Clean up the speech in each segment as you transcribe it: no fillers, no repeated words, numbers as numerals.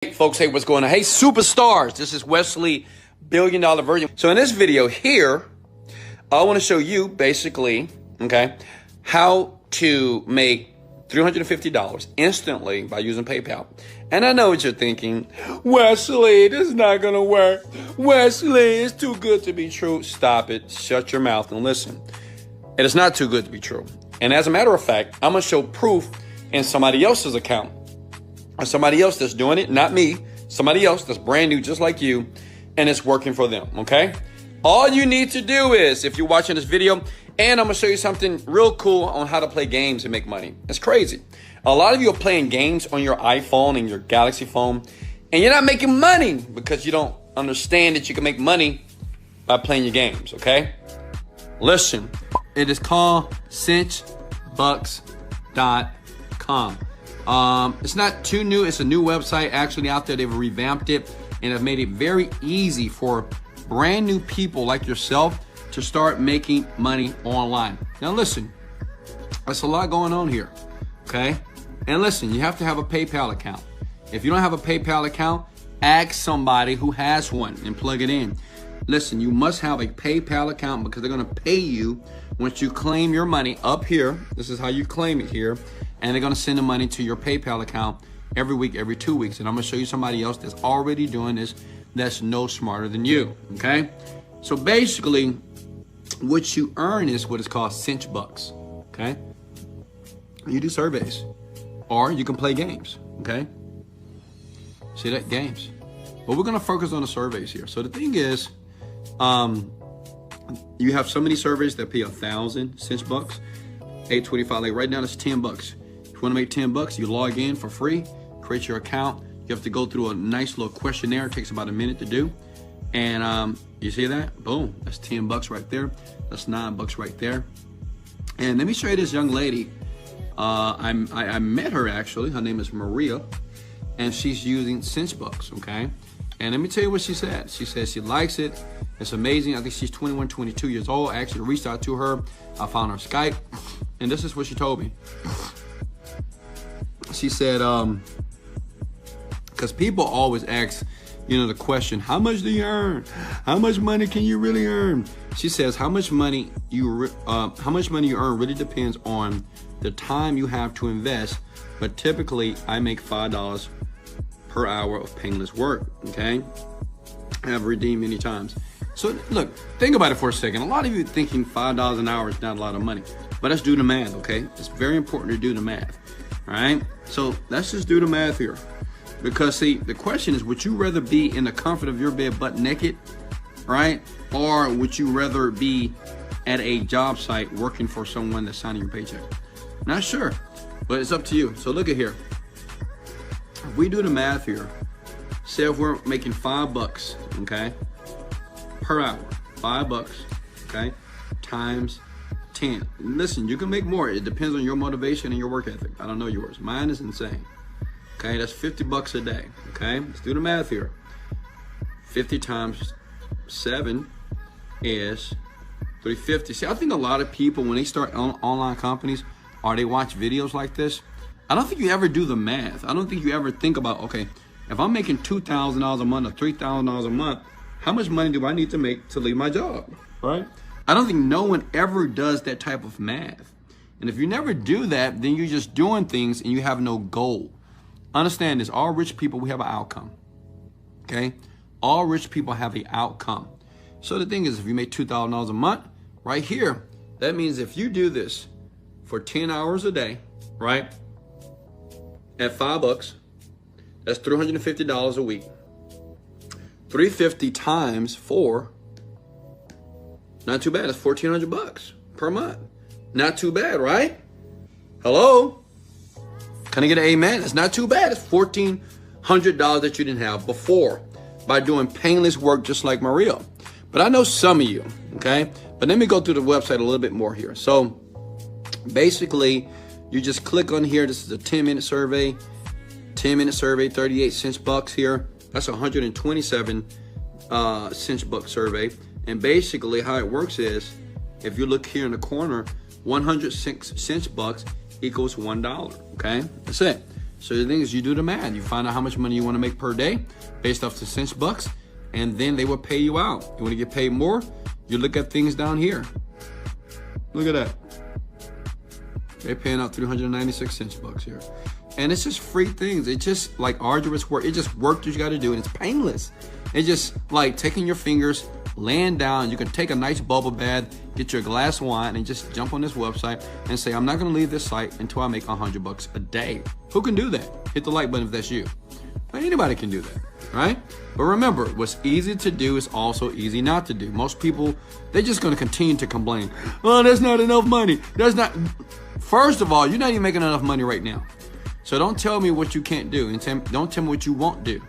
Hey folks, hey, what's going on? Hey superstars, this is Wesley $1 billion Virgin. So in this video here, I want to show you basically, okay, how to make $350 instantly by using PayPal. And I know what you're thinking, Wesley, this is not going to work. Wesley, it's too good to be true. Stop it, shut your mouth and listen. It is not too good to be true. And as a matter of fact, I'm going to show proof in somebody else's account. Or somebody else that's doing it, not me, somebody else that's brand new just like you, and it's working for them, okay? All you need to do is, if you're watching this video, and I'm gonna show you something real cool on how to play games and make money. It's crazy. A lot of you are playing games on your iPhone and your Galaxy phone, and you're not making money because you don't understand that you can make money by playing your games, okay? Listen, it is called cinchbucks.com. It's not too new. It's a new website actually out there. They've revamped it and have made it very easy for brand new people like yourself to start making money online. Now listen, there's a lot going on here, okay? And listen, you have to have a PayPal account. If you don't have a PayPal account, ask somebody who has one and plug it in. Listen, you must have a PayPal account because they're gonna pay you once you claim your money up here. This is how you claim it here. And they're gonna send the money to your PayPal account every week, every 2 weeks. And I'm gonna show you somebody else that's already doing this that's no smarter than you, okay? So basically, what you earn is what is called cinch bucks, okay? You do surveys, or you can play games, okay? See that, games. But we're gonna focus on the surveys here. So the thing is, you have so many surveys that pay 1,000 cinch bucks, 825, like right now it's 10 bucks. If you want to make 10 bucks, you log in for free, create your account. You have to go through a nice little questionnaire. It takes about a minute to do. And you see that? Boom, that's 10 bucks right there. That's 9 bucks right there. And let me show you this young lady. I met her actually. Her name is Maria, and she's using cinch bucks, okay? And let me tell you what she said. She says she likes it. It's amazing. I think she's 21, 22 years old. I actually reached out to her. I found her Skype. And this is what she told me. She said, because people always ask, you know, the question, how much do you earn? How much money can you really earn? She says, how much money you earn really depends on the time you have to invest. But typically, I make $5 per hour of painless work, okay? I have redeemed many times. So look, think about it for a second. A lot of you thinking $5 an hour is not a lot of money, but let's do the math, okay? It's very important to do the math, all right? So let's just do the math here. Because see, the question is, would you rather be in the comfort of your bed butt naked, right? Or would you rather be at a job site working for someone that's signing your paycheck? Not sure, but it's up to you. So look at here. If we do the math here, say if we're making 5 bucks, okay, per hour, 5 bucks, okay, times 10. Listen, you can make more. It depends on your motivation and your work ethic. I don't know yours. Mine is insane. Okay, that's 50 bucks a day. Okay, let's do the math here. 50 times 7 is 350. See, I think a lot of people, when they start online companies or they watch videos like this, I don't think you ever do the math. I don't think you ever think about, okay, if I'm making $2,000 a month or $3,000 a month, how much money do I need to make to leave my job, right? I don't think no one ever does that type of math. And if you never do that, then you're just doing things and you have no goal. Understand this, all rich people, we have an outcome, okay? All rich people have an outcome. So the thing is, if you make $2,000 a month, right here, that means if you do this for 10 hours a day, right? At 5 bucks, that's $350 a week. 350 times 4, not too bad. That's 1,400 bucks per month. Not too bad, right? Hello? Can I get an amen? It's not too bad. It's $1,400 that you didn't have before by doing painless work just like Maria. But I know some of you, okay? But let me go through the website a little bit more here. So basically, you just click on here. This is a 10-minute survey. 10-minute survey, 38 cinch bucks here. That's a 127 cinch buck survey. And basically how it works is, if you look here in the corner, 106 cinch bucks equals $1, okay? That's it. So the thing is, you do the math. You find out how much money you want to make per day based off the cinch bucks, and then they will pay you out. You want to get paid more? You look at things down here. Look at that. They're paying out 396 cinch bucks here. And it's just free things. It's just like arduous work. It's just work that you got to do, and it's painless. It's just like taking your fingers, laying down. You can take a nice bubble bath, get your glass of wine, and just jump on this website and say, I'm not going to leave this site until I make $100 a day. Who can do that? Hit the like button if that's you. Anybody can do that, right? But remember, what's easy to do is also easy not to do. Most people, they're just going to continue to complain. Oh, that's not enough money. That's not. First of all, you're not even making enough money right now. So don't tell me what you can't do, and don't tell me what you won't do.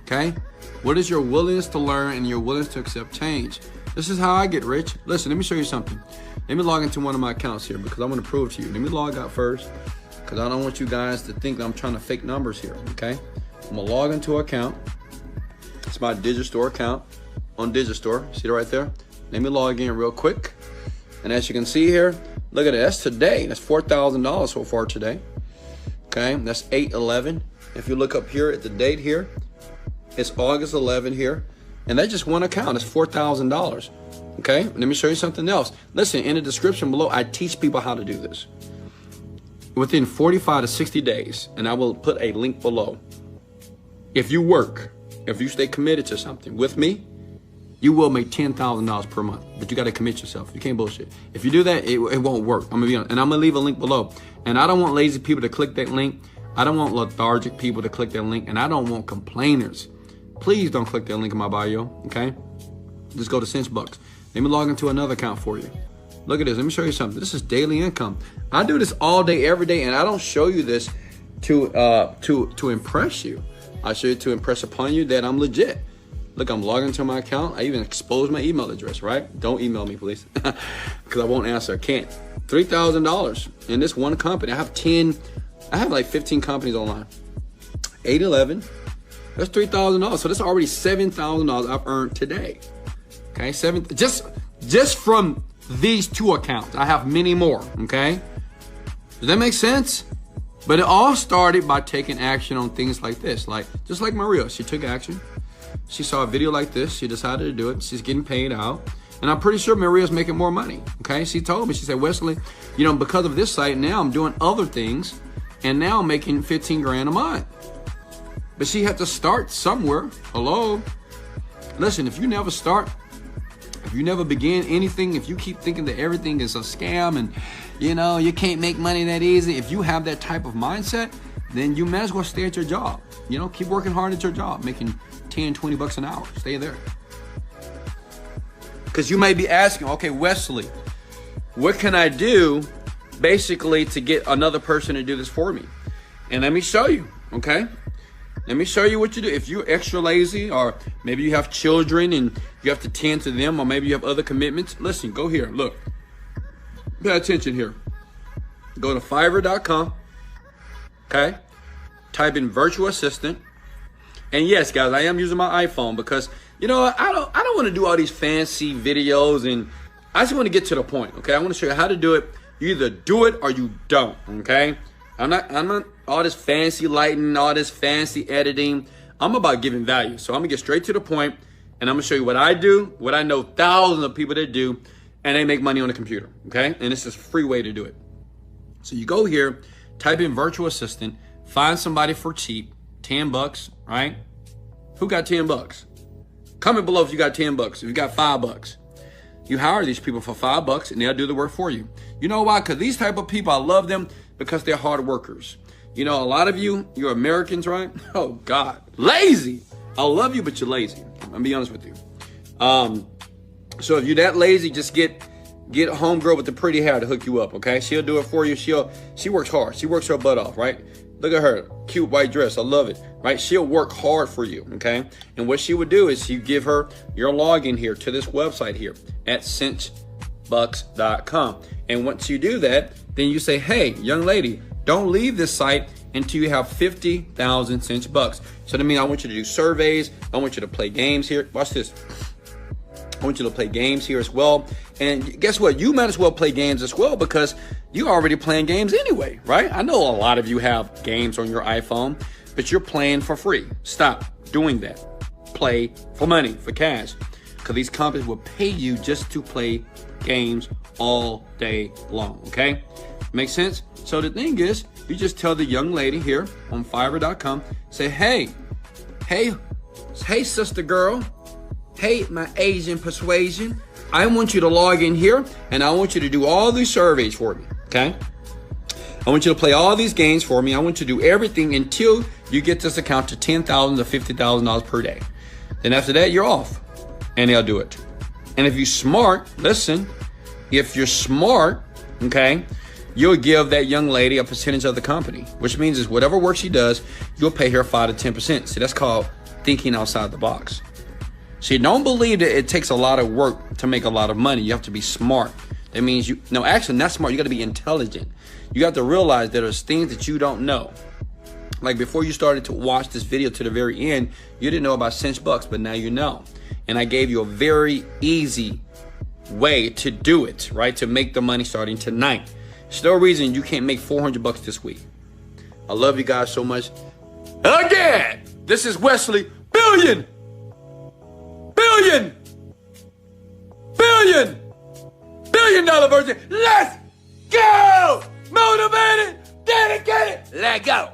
Okay? What is your willingness to learn and your willingness to accept change? This is how I get rich. Listen, let me show you something. Let me log into one of my accounts here because I want to prove to you. Let me log out first because I don't want you guys to think that I'm trying to fake numbers here, okay? I'm going to log into an account. It's my Digistore account on Digistore. See it right there? Let me log in real quick. And as you can see here, look at it. That's today. That's $4,000 so far today. Okay, that's 8/11. If you look up here at the date here, it's August 11 here. And that's just one account. It's $4,000. Okay, let me show you something else. Listen, in the description below, I teach people how to do this. Within 45 to 60 days, and I will put a link below. If you work, if you stay committed to something with me, you will make $10,000 per month, but you got to commit yourself. You can't bullshit. If you do that, it won't work. I'm gonna be honest, and I'm gonna leave a link below. And I don't want lazy people to click that link. I don't want lethargic people to click that link, and I don't want complainers. Please don't click that link in my bio. Okay? Just go to cinch bucks. Let me log into another account for you. Look at this. Let me show you something. This is daily income. I do this all day, every day, and I don't show you this to impress you. I show you to impress upon you that I'm legit. Look, I'm logging into my account. I even exposed my email address, right? Don't email me, please, because I won't answer. I can't. $3,000 in this one company. I have like 15 companies online. 8/11. That's $3,000. So that's already $7,000 I've earned today. Okay, just from these two accounts. I have many more. Okay, does that make sense? But it all started by taking action on things like this. Like just like Maria, she took action. She saw a video like this. She decided to do it. She's getting paid out. And I'm pretty sure Maria's making more money. Okay. She told me, she said, Wesley, you know, because of this site, now I'm doing other things. And now I'm making 15 grand a month. But she had to start somewhere. Hello. Listen, if you never start, if you never begin anything, if you keep thinking that everything is a scam and, you know, you can't make money that easy. If you have that type of mindset, then you might as well stay at your job. You know, keep working hard at your job, making 10, 20 bucks an hour. Stay there. Because you may be asking, okay, Wesley, what can I do basically to get another person to do this for me? And let me show you, okay? Let me show you what you do. If you're extra lazy, or maybe you have children and you have to tend to them, or maybe you have other commitments, listen, go here, look. Pay attention here. Go to Fiverr.com, okay? Type in virtual assistant. And yes, guys, I am using my iPhone because, you know, I don't want to do all these fancy videos, and I just want to get to the point, okay? I want to show you how to do it. You either do it or you don't, okay? I'm not all this fancy lighting, all this fancy editing. I'm about giving value. So I'm going to get straight to the point, and I'm going to show you what I do, what I know thousands of people that do, and they make money on the computer, okay? And it's just a free way to do it. So you go here, type in virtual assistant, find somebody for cheap, 10 bucks, right? Who got 10 bucks? Comment below if you got 10 bucks, if you got $5. You hire these people for $5 and they'll do the work for you. You know why? Because these type of people, I love them because they're hard workers. You know, a lot of you're Americans, right? Oh God, lazy. I love you, but you're lazy. I'm gonna be honest with you. So if you're that lazy, just get a homegirl with the pretty hair to hook you up, okay? She'll do it for you. She works hard. She works her butt off, right? Look at her, cute white dress. I love it, right? She'll work hard for you, okay? And what she would do is you give her your login here to this website here at cinchbucks.com. And once you do that, then you say, hey, young lady, don't leave this site until you have 50,000 cinch bucks. So that means I want you to do surveys. I want you to play games here. Watch this. I want you to play games here as well. And guess what? You might as well play games as well because you're already playing games anyway, right? I know a lot of you have games on your iPhone, but you're playing for free. Stop doing that. Play for money, for cash. Because these companies will pay you just to play games all day long, okay? Make sense? So the thing is, you just tell the young lady here on Fiverr.com, say, hey, sister girl, hey, my Asian persuasion, I want you to log in here, and I want you to do all these surveys for me, okay? I want you to play all these games for me. I want you to do everything until you get this account to $10,000 to $50,000 per day. Then after that, you're off, and they'll do it. And if you're smart, listen, if you're smart, okay, you'll give that young lady a percentage of the company, which means is whatever work she does, you'll pay her 5 to 10%. See, that's called thinking outside the box. See, don't believe that it takes a lot of work to make a lot of money. You have to be smart. That means actually not smart. You got to be intelligent. You got to realize that there's things that you don't know. Like before you started to watch this video to the very end, you didn't know about cinch bucks, but now you know. And I gave you a very easy way to do it, right? To make the money starting tonight. There's no reason you can't make 400 bucks this week. I love you guys so much. Again, this is Wesley Billion dollar Virgin. Let's go! Motivated, dedicated, let go.